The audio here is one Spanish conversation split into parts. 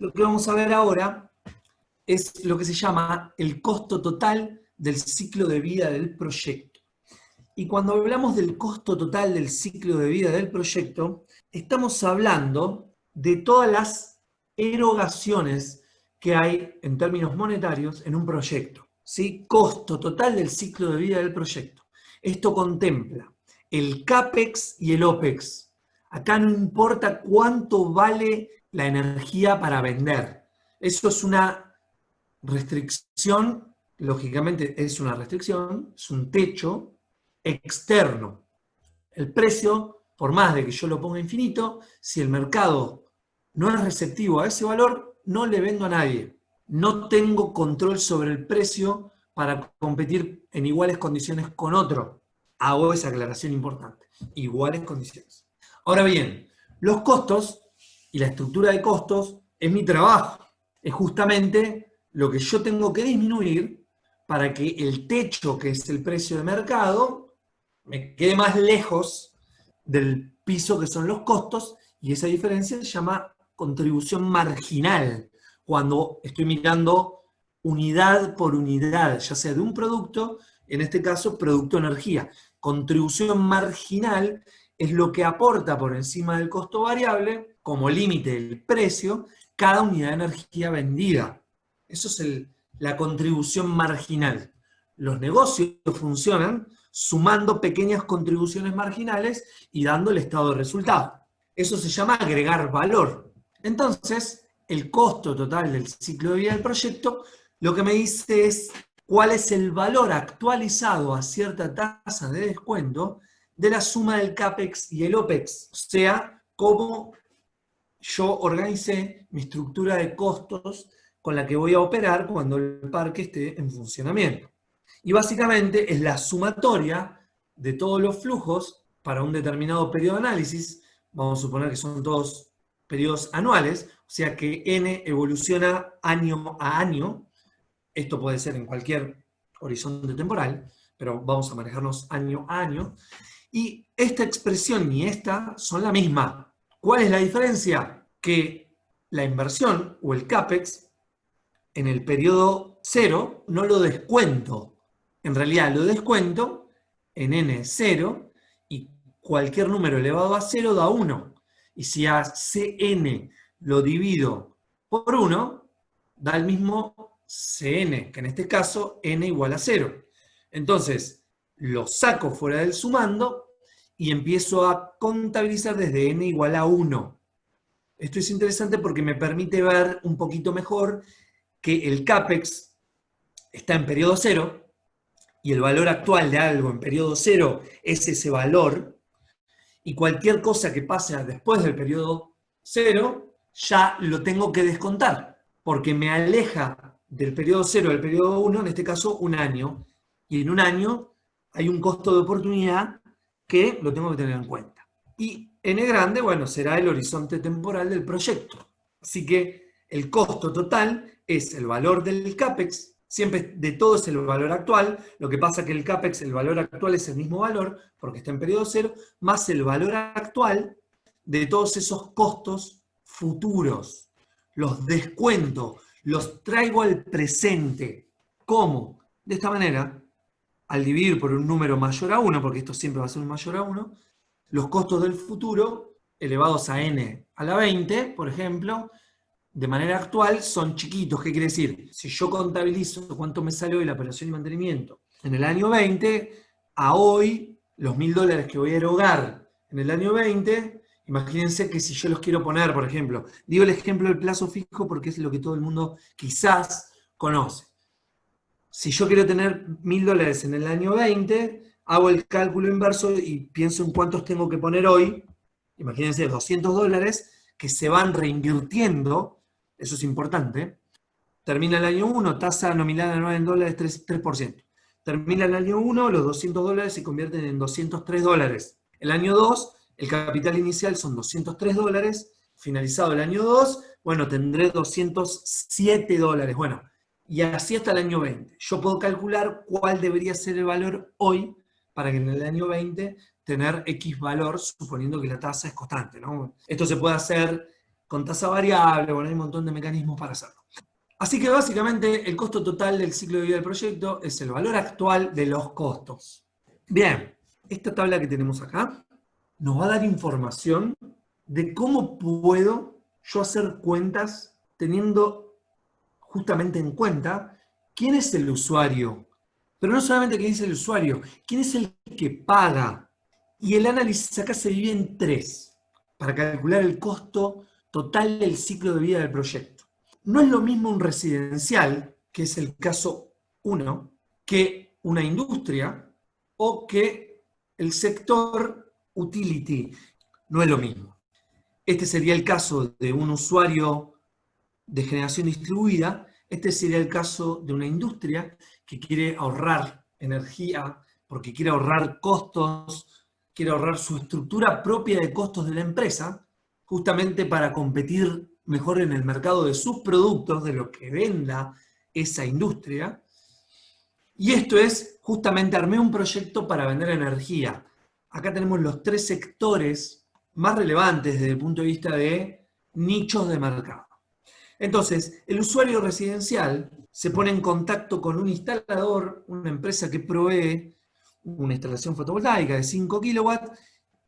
Lo que vamos a ver ahora es lo que se llama el costo total del ciclo de vida del proyecto. Y cuando hablamos del costo total del ciclo de vida del proyecto, estamos hablando de todas las erogaciones que hay en términos monetarios en un proyecto. ¿Sí? Costo total del ciclo de vida del proyecto. Esto contempla el CAPEX y el OPEX. Acá no importa cuánto vale la energía para vender. Eso es una restricción, lógicamente es una restricción, es un techo externo. El precio, por más de que yo lo ponga infinito, si el mercado no es receptivo a ese valor, no le vendo a nadie. No tengo control sobre el precio para competir en iguales condiciones con otro. Hago esa aclaración importante. Iguales condiciones. Ahora bien, los costos y la estructura de costos es mi trabajo. Es justamente lo que yo tengo que disminuir para que el techo, que es el precio de mercado, me quede más lejos del piso que son los costos, y esa diferencia se llama contribución marginal, cuando estoy mirando unidad por unidad, ya sea de un producto, en este caso producto energía. Contribución marginal es lo que aporta por encima del costo variable, como límite del precio, cada unidad de energía vendida. Eso es la contribución marginal. Los negocios funcionan sumando pequeñas contribuciones marginales y dando el estado de resultado. Eso se llama agregar valor. Entonces, el costo total del ciclo de vida del proyecto lo que me dice es cuál es el valor actualizado a cierta tasa de descuento de la suma del CAPEX y el OPEX. O sea, cómo yo organicé mi estructura de costos con la que voy a operar cuando el parque esté en funcionamiento. Y básicamente es la sumatoria de todos los flujos para un determinado periodo de análisis. Vamos a suponer que son todos periodos anuales, o sea que n evoluciona año a año. Esto puede ser en cualquier horizonte temporal, pero vamos a manejarnos año a año. Y esta expresión y esta son la misma. ¿Cuál es la diferencia? Que la inversión o el CAPEX en el periodo 0 no lo descuento. En realidad lo descuento en n0 y cualquier número elevado a 0 da 1. Y si a cn lo divido por 1, da el mismo cn, que en este caso n igual a 0. Entonces, lo saco fuera del sumando y empiezo a contabilizar desde n igual a 1. Esto es interesante porque me permite ver un poquito mejor que el CAPEX está en periodo 0 y el valor actual de algo en periodo 0 es ese valor, y cualquier cosa que pase después del periodo 0 ya lo tengo que descontar, porque me aleja del periodo 0 al periodo 1, en este caso un año, y en un año hay un costo de oportunidad que lo tengo que tener en cuenta. Y n grande, bueno, será el horizonte temporal del proyecto. Así que el costo total es el valor del CAPEX, siempre de todo es el valor actual, lo que pasa que el CAPEX, el valor actual es el mismo valor, porque está en periodo 0, más el valor actual de todos esos costos futuros. Los descuento, los traigo al presente. ¿Cómo? De esta manera, al dividir por un número mayor a 1, porque esto siempre va a ser un mayor a 1, los costos del futuro elevados a n a la 20, por ejemplo, de manera actual son chiquitos. ¿Qué quiere decir? Si yo contabilizo cuánto me sale hoy la operación y mantenimiento en el año 20, a hoy, los $1000 que voy a erogar en el año 20, imagínense que si yo los quiero poner, por ejemplo, digo el ejemplo del plazo fijo porque es lo que todo el mundo quizás conoce. Si yo quiero tener $1000 en el año 20, hago el cálculo inverso y pienso en cuántos tengo que poner hoy. Imagínense, $200 que se van reinvirtiendo, eso es importante. Termina el año 1, tasa nominal anual en dólares 3%. Termina el año 1, los $200 se convierten en $203. El año 2, el capital inicial son $203. Finalizado el año 2, bueno, tendré $207. Bueno, y así hasta el año 20. Yo puedo calcular cuál debería ser el valor hoy para que en el año 20 tener X valor, suponiendo que la tasa es constante, ¿no? Esto se puede hacer con tasa variable, bueno, hay un montón de mecanismos para hacerlo. Así que básicamente el costo total del ciclo de vida del proyecto es el valor actual de los costos. Bien, esta tabla que tenemos acá nos va a dar información de cómo puedo yo hacer cuentas teniendo justamente en cuenta quién es el usuario. Pero no solamente quién es el usuario, quién es el que paga. Y el análisis acá se divide en tres, para calcular el costo total del ciclo de vida del proyecto. No es lo mismo un residencial, que es el caso 1, que una industria o que el sector utility. No es lo mismo. Este sería el caso de un usuario de generación distribuida. Este sería el caso de una industria que quiere ahorrar energía, porque quiere ahorrar costos, quiere ahorrar su estructura propia de costos de la empresa, justamente para competir mejor en el mercado de sus productos, de lo que venda esa industria. Y esto es, justamente armé un proyecto para vender energía. Acá tenemos los tres sectores más relevantes desde el punto de vista de nichos de mercado. Entonces, el usuario residencial se pone en contacto con un instalador, una empresa que provee una instalación fotovoltaica de 5 kilowatts,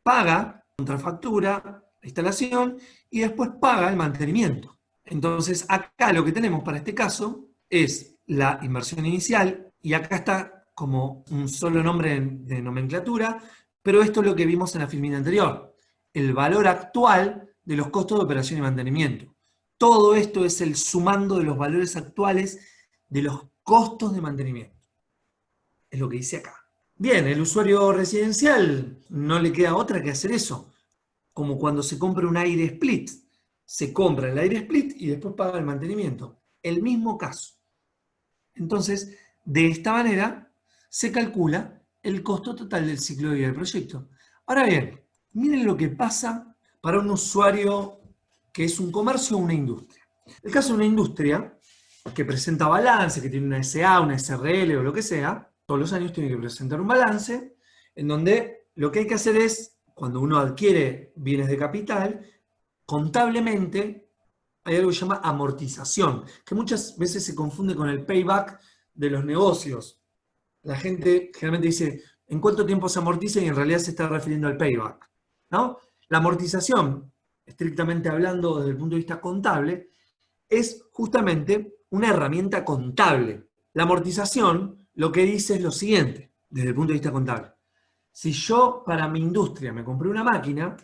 paga contrafactura la instalación y después paga el mantenimiento. Entonces, acá lo que tenemos para este caso es la inversión inicial, y acá está como un solo nombre de nomenclatura, pero esto es lo que vimos en la filmina anterior, el valor actual de los costos de operación y mantenimiento. Todo esto es el sumando de los valores actuales de los costos de mantenimiento. Es lo que dice acá. Bien, el usuario residencial no le queda otra que hacer eso. Como cuando se compra un aire split. Se compra el aire split y después paga el mantenimiento. El mismo caso. Entonces, de esta manera se calcula el costo total del ciclo de vida del proyecto. Ahora bien, miren lo que pasa para un usuario que es un comercio o una industria. El caso de una industria que presenta balance, que tiene una SA, una SRL o lo que sea, todos los años tiene que presentar un balance en donde lo que hay que hacer es, cuando uno adquiere bienes de capital, contablemente hay algo que se llama amortización, que muchas veces se confunde con el payback de los negocios. La gente generalmente dice, ¿en cuánto tiempo se amortiza? Y en realidad se está refiriendo al payback, ¿no? La amortización, estrictamente hablando desde el punto de vista contable, es justamente una herramienta contable. La amortización lo que dice es lo siguiente, desde el punto de vista contable. Si yo para mi industria me compré una máquina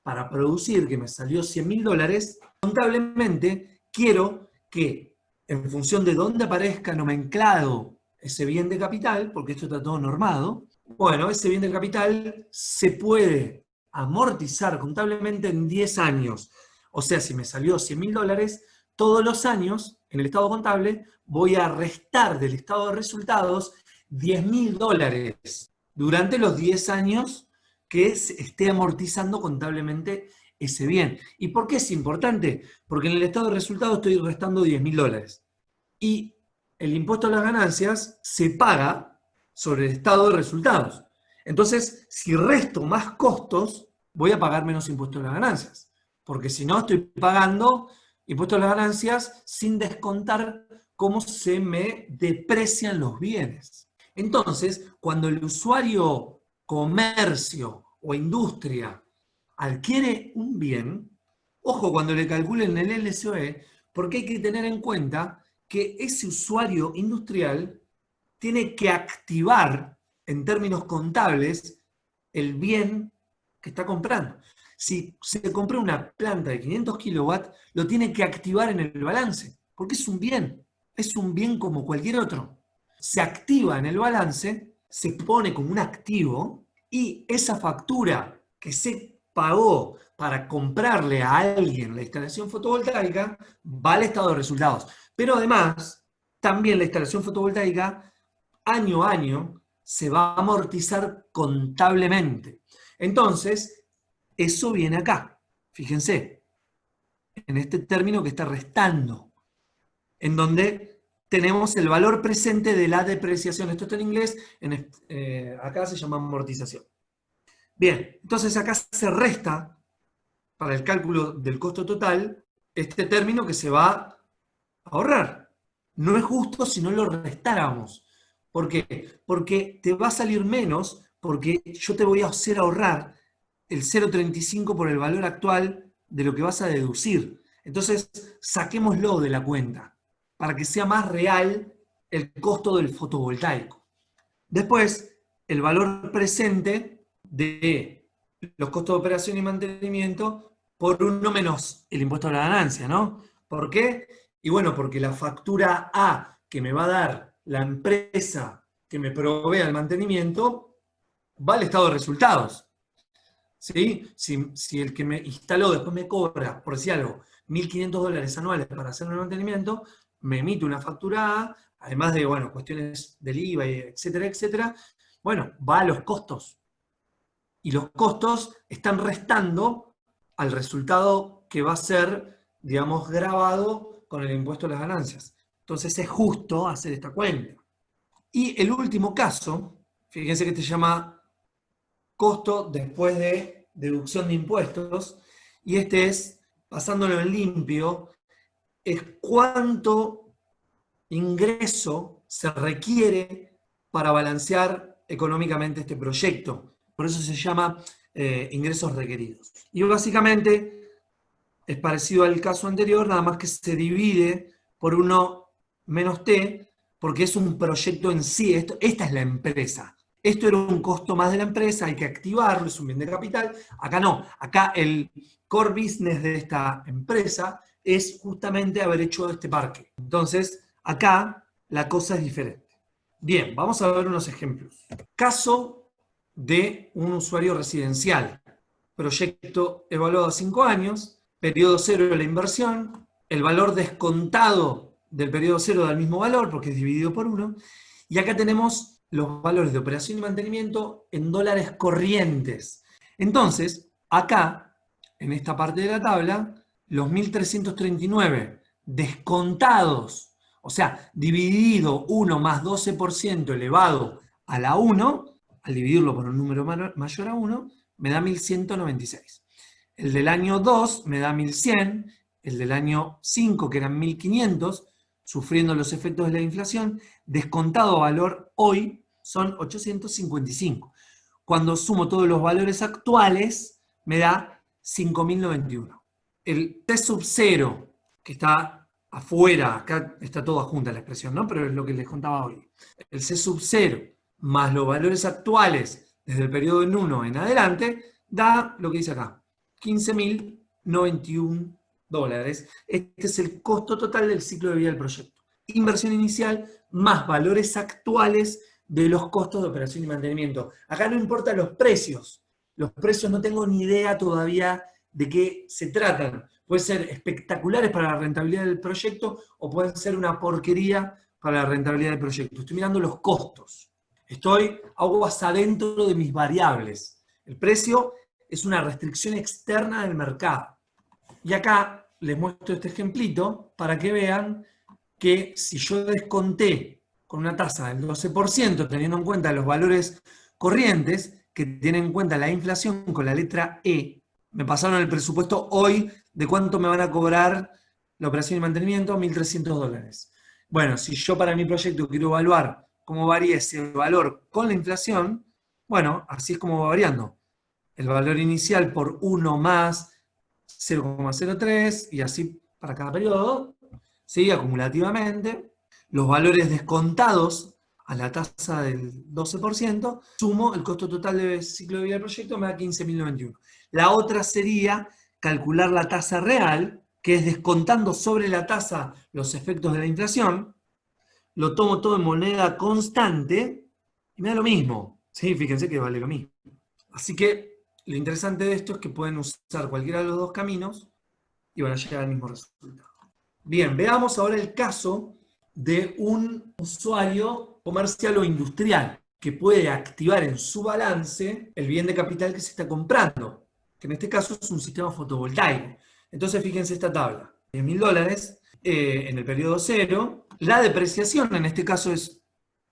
para producir que me salió $100.000, contablemente quiero que en función de dónde aparezca nomenclado ese bien de capital, porque esto está todo normado, bueno, ese bien de capital se puede amortizar contablemente en 10 años. O sea, si me salió $100.000, todos los años, en el estado contable, voy a restar del estado de resultados $10.000 durante los 10 años que esté amortizando contablemente ese bien. ¿Y por qué es importante? Porque en el estado de resultados estoy restando $10.000. Y el impuesto a las ganancias se paga sobre el estado de resultados. Entonces, si resto más costos, voy a pagar menos impuesto a las ganancias. Porque si no, estoy pagando impuesto a las ganancias sin descontar cómo se me deprecian los bienes. Entonces, cuando el usuario, comercio o industria adquiere un bien, ojo cuando le calculen el LCOE, porque hay que tener en cuenta que ese usuario industrial tiene que activar, en términos contables, el bien que está comprando. Si se compra una planta de 500 kilowatts, lo tiene que activar en el balance, porque es un bien como cualquier otro. Se activa en el balance, se pone como un activo, y esa factura que se pagó para comprarle a alguien la instalación fotovoltaica va al estado de resultados. Pero además, también la instalación fotovoltaica, año a año, se va a amortizar contablemente. Entonces, eso viene acá. Fíjense, en este término que está restando, en donde tenemos el valor presente de la depreciación. Esto está en inglés, acá se llama amortización. Bien, entonces acá se resta, para el cálculo del costo total, este término que se va a ahorrar. No es justo si no lo restáramos. ¿Por qué? Porque te va a salir menos, porque yo te voy a hacer ahorrar el 0,35 por el valor actual de lo que vas a deducir. Entonces, saquémoslo de la cuenta para que sea más real el costo del fotovoltaico. Después, el valor presente de los costos de operación y mantenimiento por uno menos el impuesto a la ganancia, ¿no? ¿Por qué? Y bueno, porque la factura A que me va a dar la empresa que me provee el mantenimiento va al estado de resultados. ¿Sí? Si el que me instaló después me cobra, por decir algo, $1.500 anuales para hacer el mantenimiento, me emite una factura A, además de, bueno, cuestiones del IVA, etcétera, etcétera, bueno, va a los costos. Y los costos están restando al resultado que va a ser, digamos, grabado con el impuesto a las ganancias. Entonces es justo hacer esta cuenta. Y el último caso, fíjense que este se llama costo después de deducción de impuestos, y este es, pasándolo en limpio, es cuánto ingreso se requiere para balancear económicamente este proyecto. Por eso se llama ingresos requeridos. Y básicamente es parecido al caso anterior, nada más que se divide por 1 menos T, porque es un proyecto en sí. Esta es la empresa. Esto era un costo más de la empresa, hay que activarlo, es un bien de capital. Acá no, acá el core business de esta empresa es justamente haber hecho este parque. Entonces, acá la cosa es diferente. Bien, vamos a ver unos ejemplos. Caso de un usuario residencial. Proyecto evaluado a 5 años, periodo cero de la inversión, el valor descontado del periodo cero da el mismo valor porque es dividido por 1. Y acá tenemos los valores de operación y mantenimiento en dólares corrientes. Entonces, acá, en esta parte de la tabla, los 1.339 descontados, o sea, dividido 1 más 12% elevado a la 1, al dividirlo por un número mayor a 1, me da 1.196. El del año 2 me da 1.100, el del año 5, que eran 1.500, sufriendo los efectos de la inflación, descontado valor hoy son 855. Cuando sumo todos los valores actuales, me da 5.091. El T sub 0, que está afuera, acá está toda junta la expresión, ¿no? Pero es lo que les contaba hoy. El C sub 0 más los valores actuales desde el periodo en 1 en adelante, da lo que dice acá, $15.091. Este es el costo total del ciclo de vida del proyecto. Inversión inicial más valores actuales de los costos de operación y mantenimiento. Acá no importan los precios. Los precios no tengo ni idea todavía de qué se tratan. Pueden ser espectaculares para la rentabilidad del proyecto o pueden ser una porquería para la rentabilidad del proyecto. Estoy mirando los costos. Estoy aguas adentro de mis variables. El precio es una restricción externa del mercado. Y acá les muestro este ejemplito para que vean que si yo desconté con una tasa del 12%, teniendo en cuenta los valores corrientes, que tienen en cuenta la inflación con la letra E, me pasaron el presupuesto hoy de cuánto me van a cobrar la operación y mantenimiento, $1.300. Bueno, si yo para mi proyecto quiero evaluar cómo varía ese valor con la inflación, bueno, así es como va variando. El valor inicial por 1 más 0,03 y así para cada periodo, ¿sí? Acumulativamente. Los valores descontados a la tasa del 12%, sumo el costo total de ciclo de vida del proyecto, me da 15.091. La otra sería calcular la tasa real, que es descontando sobre la tasa los efectos de la inflación, lo tomo todo en moneda constante y me da lo mismo. ¿Sí? Fíjense que vale lo mismo. Así que lo interesante de esto es que pueden usar cualquiera de los dos caminos y van a llegar al mismo resultado. Bien, veamos ahora el caso de un usuario comercial o industrial que puede activar en su balance el bien de capital que se está comprando, que en este caso es un sistema fotovoltaico. Entonces fíjense esta tabla, $10.000 en el periodo cero. La depreciación en este caso es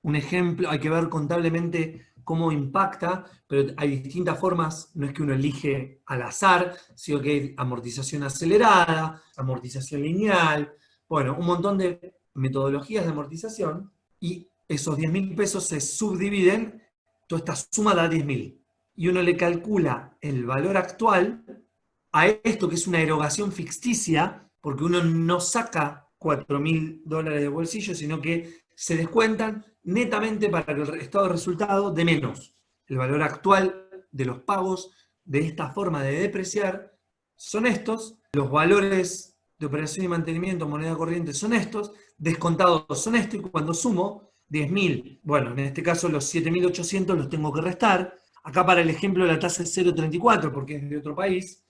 un ejemplo, hay que ver contablemente cómo impacta, pero hay distintas formas, no es que uno elige al azar, sino que hay amortización acelerada, amortización lineal, bueno, un montón de metodologías de amortización, y esos 10.000 pesos se subdividen, toda esta suma da 10.000. Y uno le calcula el valor actual a esto, que es una erogación ficticia, porque uno no saca $4.000 de bolsillo, sino que se descuentan netamente para que el estado de resultado dé menos. El valor actual de los pagos de esta forma de depreciar son estos, los valores de operación y mantenimiento, moneda corriente son estos, descontados son estos, y cuando sumo 10.000, bueno, en este caso los 7.800 los tengo que restar. Acá para el ejemplo la tasa es 0,34 porque es de otro país,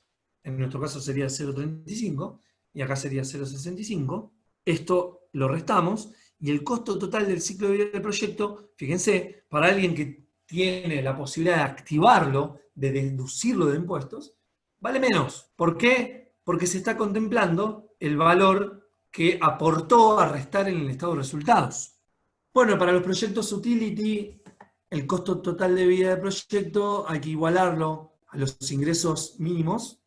en nuestro caso sería 0,35 y acá sería 0,65. Esto lo restamos y el costo total del ciclo de vida del proyecto, fíjense, para alguien que tiene la posibilidad de activarlo, de deducirlo de impuestos, vale menos. ¿Por qué? Porque se está contemplando el valor que aportó a restar en el estado de resultados. Bueno, para los proyectos utility, el costo total de vida del proyecto hay que igualarlo a los ingresos mínimos.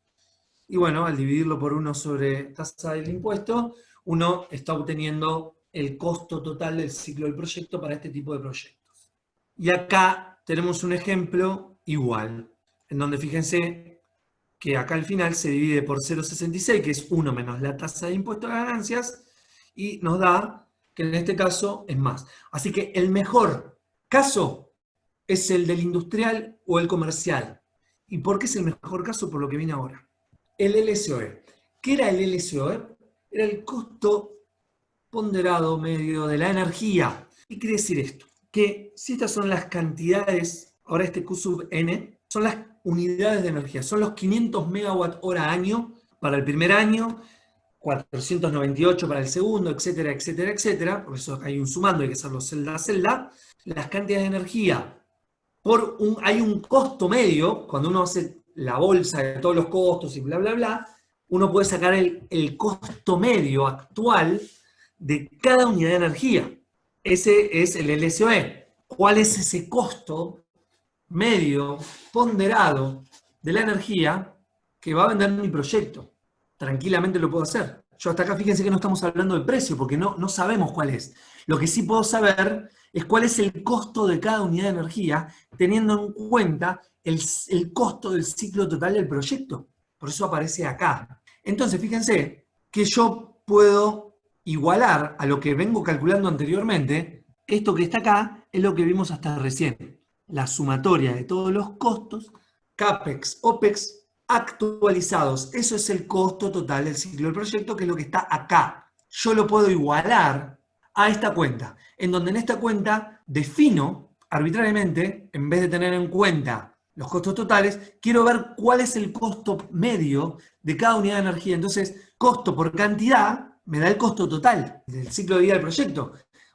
Y bueno, al dividirlo por 1 sobre tasa del impuesto, uno está obteniendo el costo total del ciclo del proyecto para este tipo de proyectos. Y acá tenemos un ejemplo igual, en donde fíjense que acá al final se divide por 0,66, que es 1 menos la tasa de impuesto a ganancias, y nos da que en este caso es más. Así que el mejor caso es el del industrial o el comercial. ¿Y por qué es el mejor caso? Por lo que viene ahora. El LSOE. ¿Qué era el LSOE? Era el costo ponderado medio de la energía. ¿Qué quiere decir esto? Que si estas son las cantidades, ahora este Q sub n, son las unidades de energía, son los 500 megawatt hora año para el primer año, 498 para el segundo, etcétera, etcétera, etcétera. Por eso hay un sumando, hay que hacerlo celda a celda. Las cantidades de energía, hay un costo medio, cuando uno hace la bolsa de todos los costos y bla, bla, bla, uno puede sacar el costo medio actual de cada unidad de energía. Ese es el LSOE. ¿Cuál es ese costo medio ponderado de la energía que va a vender mi proyecto? Tranquilamente lo puedo hacer. Yo hasta acá fíjense que no estamos hablando del precio, porque no sabemos cuál es. Lo que sí puedo saber es cuál es el costo de cada unidad de energía, teniendo en cuenta el costo del ciclo total del proyecto. Por eso aparece acá. Entonces, fíjense que yo puedo igualar a lo que vengo calculando anteriormente. Esto que está acá es lo que vimos hasta recién. La sumatoria de todos los costos, CAPEX, OPEX, actualizados. Eso es el costo total del ciclo del proyecto, que es lo que está acá. Yo lo puedo igualar a esta cuenta, en donde en esta cuenta defino arbitrariamente, en vez de tener en cuenta los costos totales, quiero ver cuál es el costo medio de cada unidad de energía. Entonces, costo por cantidad me da el costo total del ciclo de vida del proyecto.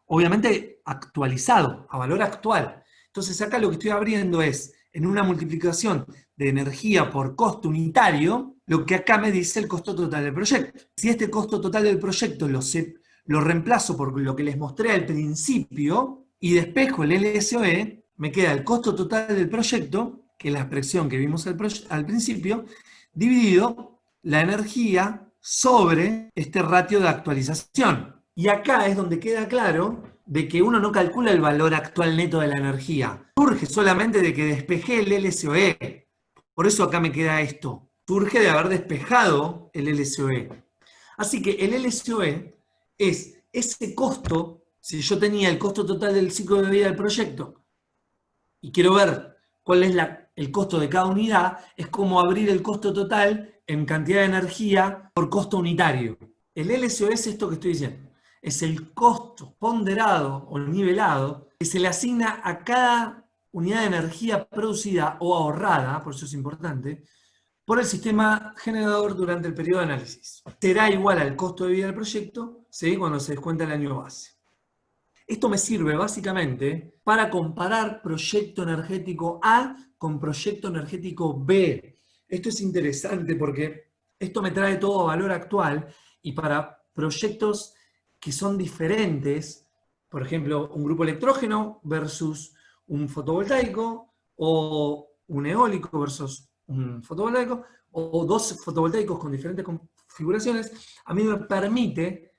Obviamente actualizado, a valor actual. Entonces acá lo que estoy abriendo es, en una multiplicación de energía por costo unitario, lo que acá me dice el costo total del proyecto. Si este costo total del proyecto lo reemplazo por lo que les mostré al principio y despejo el LSOE, me queda el costo total del proyecto, que es la expresión que vimos al principio, dividido la energía sobre este ratio de actualización. Y acá es donde queda claro de que uno no calcula el valor actual neto de la energía. Surge solamente de que despejé el LSOE. Por eso acá me queda esto. Surge de haber despejado el LSOE. Así que el LSOE es ese costo, si yo tenía el costo total del ciclo de vida del proyecto y quiero ver cuál es el costo de cada unidad, es como abrir el costo total en cantidad de energía por costo unitario. El LSOE es esto que estoy diciendo. Es el costo ponderado o nivelado que se le asigna a cada unidad de energía producida o ahorrada, por eso es importante, por el sistema generador durante el periodo de análisis. Será igual al costo de vida del proyecto, ¿sí?, cuando se descuenta el año base. Esto me sirve básicamente para comparar proyecto energético A con proyecto energético B. Esto es interesante porque esto me trae todo valor actual, y para proyectos que son diferentes, por ejemplo, un grupo electrógeno versus un fotovoltaico o un eólico versus un fotovoltaico, o dos fotovoltaicos con diferentes configuraciones, a mí me permite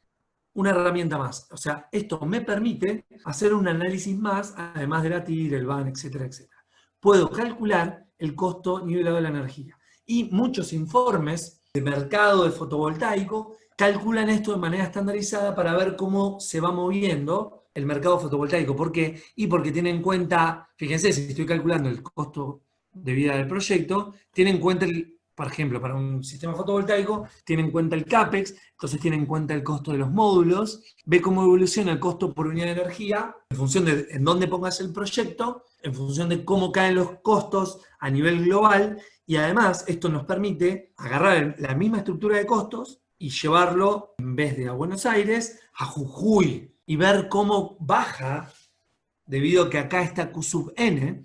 una herramienta más. O sea, esto me permite hacer un análisis más, además de la TIR, el BAN, etcétera, etcétera. Puedo calcular el costo nivelado de la energía. Y muchos informes de mercado de fotovoltaico calculan esto de manera estandarizada para ver cómo se va moviendo el mercado fotovoltaico. ¿Por qué? Y porque tiene en cuenta, fíjense, si estoy calculando el costo de vida del proyecto, tiene en cuenta, por ejemplo, para un sistema fotovoltaico, tiene en cuenta el CAPEX, entonces tiene en cuenta el costo de los módulos, ve cómo evoluciona el costo por unidad de energía, en función de en dónde pongas el proyecto, en función de cómo caen los costos a nivel global, y además esto nos permite agarrar la misma estructura de costos y llevarlo, en vez de a Buenos Aires, a Jujuy, y ver cómo baja, debido a que acá está Q sub n,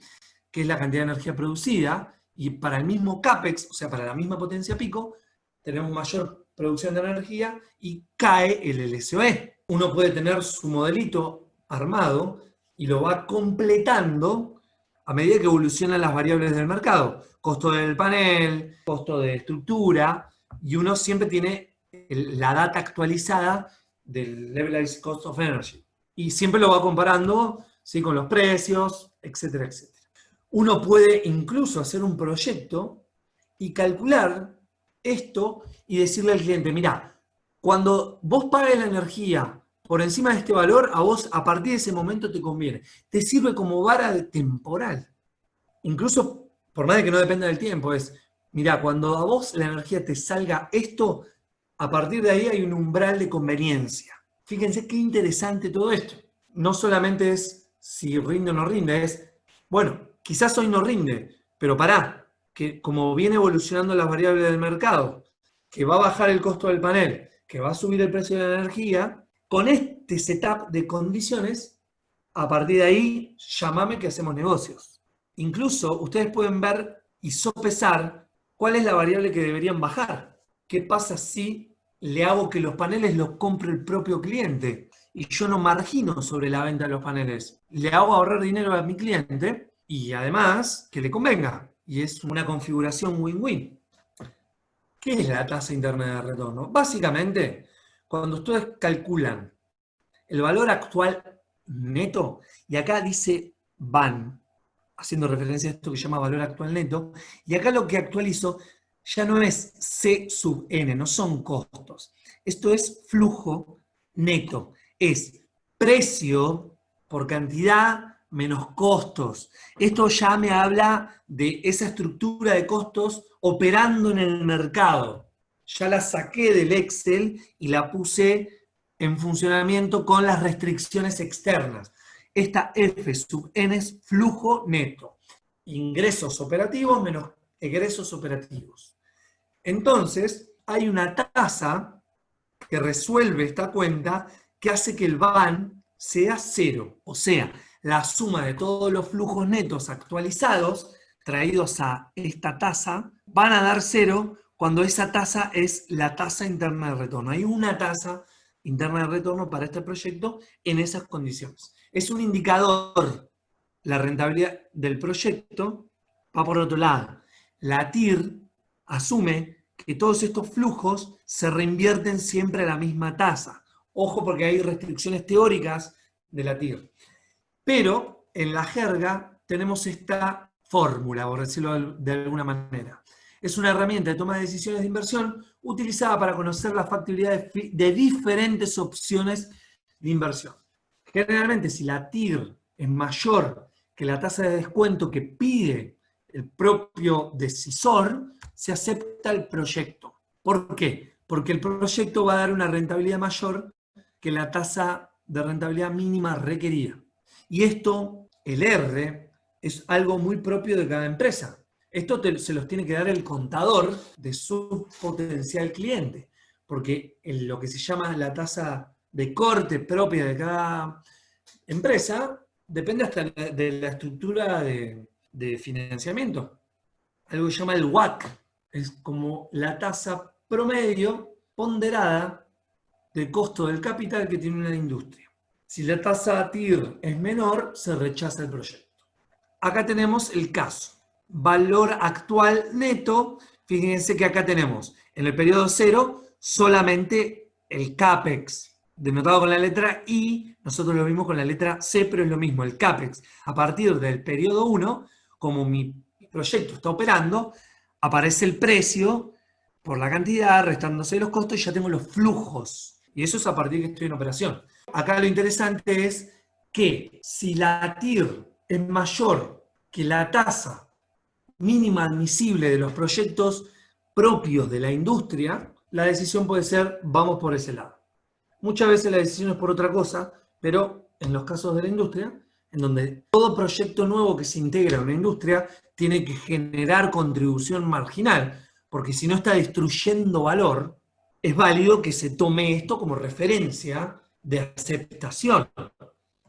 que es la cantidad de energía producida, y para el mismo CAPEX, o sea, para la misma potencia pico, tenemos mayor producción de energía y cae el LCOE. Uno puede tener su modelito armado y lo va completando a medida que evolucionan las variables del mercado. Costo del panel, costo de estructura, y uno siempre tiene la data actualizada del Levelized Cost of Energy. Y siempre lo va comparando, ¿sí?, con los precios, etcétera, etcétera. Uno puede incluso hacer un proyecto y calcular esto y decirle al cliente, mira, cuando vos pagues la energía por encima de este valor, a vos a partir de ese momento te conviene. Te sirve como vara temporal. Incluso, por más de que no dependa del tiempo, es, mira, cuando a vos la energía te salga esto, a partir de ahí hay un umbral de conveniencia. Fíjense qué interesante todo esto. No solamente es si rinde o no rinde, es, bueno, quizás hoy no rinde, pero pará, que como viene evolucionando las variables del mercado, que va a bajar el costo del panel, que va a subir el precio de la energía, con este setup de condiciones, a partir de ahí, llamame que hacemos negocios. Incluso ustedes pueden ver y sopesar cuál es la variable que deberían bajar. ¿Qué pasa si le hago que los paneles los compre el propio cliente y yo no margino sobre la venta de los paneles? Le hago ahorrar dinero a mi cliente y además que le convenga. Y es una configuración win-win. ¿Qué es la tasa interna de retorno? Básicamente, cuando ustedes calculan el valor actual neto, y acá dice BAN, haciendo referencia a esto que se llama valor actual neto, y acá lo que actualizo ya no es C sub N, no son costos. Esto es flujo neto, es precio por cantidad menos costos. Esto ya me habla de esa estructura de costos operando en el mercado. Ya la saqué del Excel y la puse en funcionamiento con las restricciones externas. Esta F sub n es flujo neto. Ingresos operativos menos egresos operativos. Entonces, hay una tasa que resuelve esta cuenta que hace que el BAN sea cero. O sea, la suma de todos los flujos netos actualizados traídos a esta tasa van a dar cero cuando esa tasa es la tasa interna de retorno. Hay una tasa interna de retorno para este proyecto en esas condiciones. Es un indicador. La rentabilidad del proyecto va por otro lado. La TIR asume que todos estos flujos se reinvierten siempre a la misma tasa. Ojo, porque hay restricciones teóricas de la TIR. Pero en la jerga tenemos esta fórmula, por decirlo de alguna manera. Es una herramienta de toma de decisiones de inversión utilizada para conocer la factibilidad de diferentes opciones de inversión. Generalmente, si la TIR es mayor que la tasa de descuento que pide el propio decisor, se acepta el proyecto. ¿Por qué? Porque el proyecto va a dar una rentabilidad mayor que la tasa de rentabilidad mínima requerida. Y esto, el R, es algo muy propio de cada empresa. Esto se los tiene que dar el contador de su potencial cliente, porque en lo que se llama la tasa de corte propia de cada empresa depende hasta de la estructura de financiamiento. Algo que se llama el WACC, es como la tasa promedio ponderada del costo del capital que tiene una industria. Si la tasa TIR es menor, se rechaza el proyecto. acá tenemos el caso. Valor actual neto, fíjense que acá tenemos en el periodo 0 solamente el CAPEX, denotado con la letra I, nosotros lo vimos con la letra C, pero es lo mismo, el CAPEX. A partir del periodo 1, como mi proyecto está operando, aparece el precio por la cantidad, restándose los costos, y ya tengo los flujos. Y eso es a partir de que estoy en operación. Acá lo interesante es que si la TIR es mayor que la tasa mínima admisible de los proyectos propios de la industria, la decisión puede ser, vamos por ese lado. Muchas veces la decisión es por otra cosa, pero en los casos de la industria, en donde todo proyecto nuevo que se integra a una industria tiene que generar contribución marginal, porque si no está destruyendo valor, es válido que se tome esto como referencia de aceptación.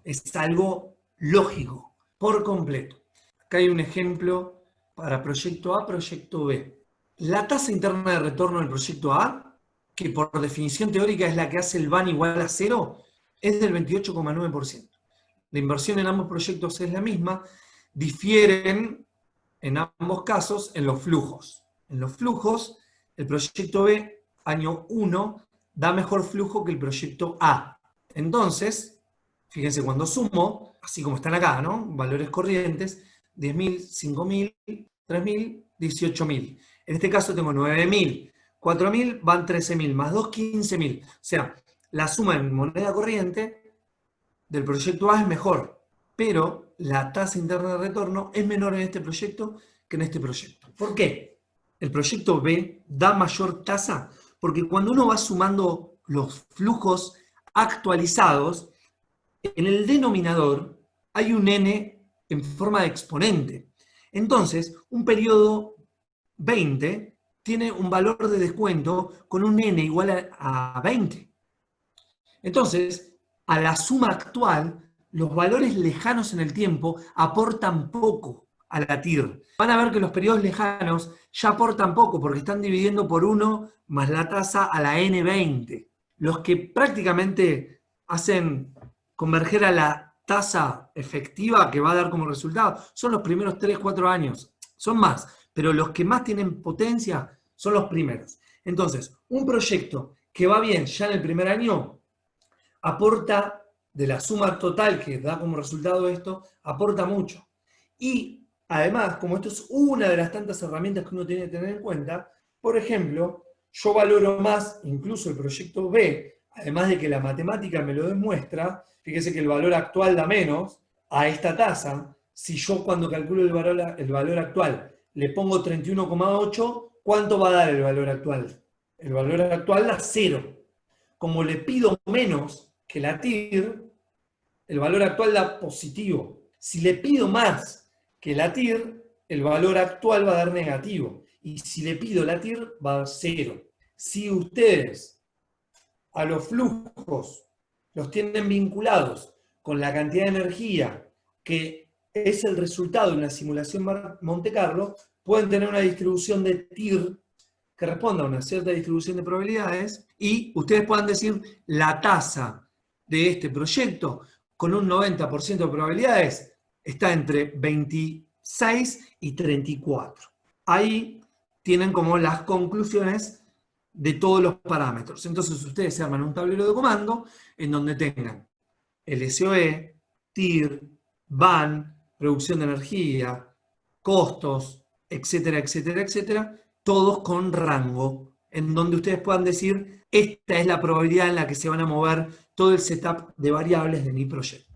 Es algo lógico, por completo. Acá hay un ejemplo para proyecto A, proyecto B. La tasa interna de retorno del proyecto A, que por definición teórica es la que hace el VAN igual a 0, es del 28,9%. La inversión en ambos proyectos es la misma, difieren en ambos casos en los flujos. En los flujos, el proyecto B, año 1, da mejor flujo que el proyecto A. Entonces, fíjense, cuando sumo, así como están acá, ¿no? Valores corrientes, 10.000, 5.000, 3.000, 18.000. En este caso tengo 9.000, 4.000 van 13.000, más 2, 15.000. O sea, la suma en moneda corriente del proyecto A es mejor, pero la tasa interna de retorno es menor en este proyecto que en este proyecto. ¿Por qué? El proyecto B da mayor tasa porque cuando uno va sumando los flujos actualizados, en el denominador hay un n en forma de exponente. Entonces, un periodo 20 tiene un valor de descuento con un n igual a 20. Entonces, a la suma actual, los valores lejanos en el tiempo aportan poco a la TIR. Van a ver que los periodos lejanos ya aportan poco porque están dividiendo por 1 más la tasa a la n20. Los que prácticamente hacen converger a la tasa efectiva que va a dar como resultado son los primeros 3, 4 años. Son más, pero los que más tienen potencia son los primeros. Entonces, un proyecto que va bien ya en el primer año aporta, de la suma total que da como resultado esto, aporta mucho. Y además, como esto es una de las tantas herramientas que uno tiene que tener en cuenta, por ejemplo, yo valoro más incluso el proyecto B, además de que la matemática me lo demuestra, fíjese que el valor actual da menos a esta tasa. Si yo cuando calculo el valor actual le pongo 31,8, ¿cuánto va a dar el valor actual? El valor actual da 0. Como le pido menos que la TIR, el valor actual da positivo. Si le pido más que la TIR, el valor actual va a dar negativo. Y si le pido la TIR, va a dar 0. Si ustedes a los flujos los tienen vinculados con la cantidad de energía que es el resultado de una simulación Monte Carlo, pueden tener una distribución de TIR que responda a una cierta distribución de probabilidades y ustedes puedan decir la tasa de este proyecto con un 90% de probabilidades está entre 26 y 34. Ahí tienen como las conclusiones de todos los parámetros. Entonces ustedes se arman un tablero de comando en donde tengan LSOE, TIR, VAN, producción de energía, costos, etcétera, etcétera, etcétera, todos con rango, en donde ustedes puedan decir, esta es la probabilidad en la que se van a mover todo el setup de variables de mi proyecto.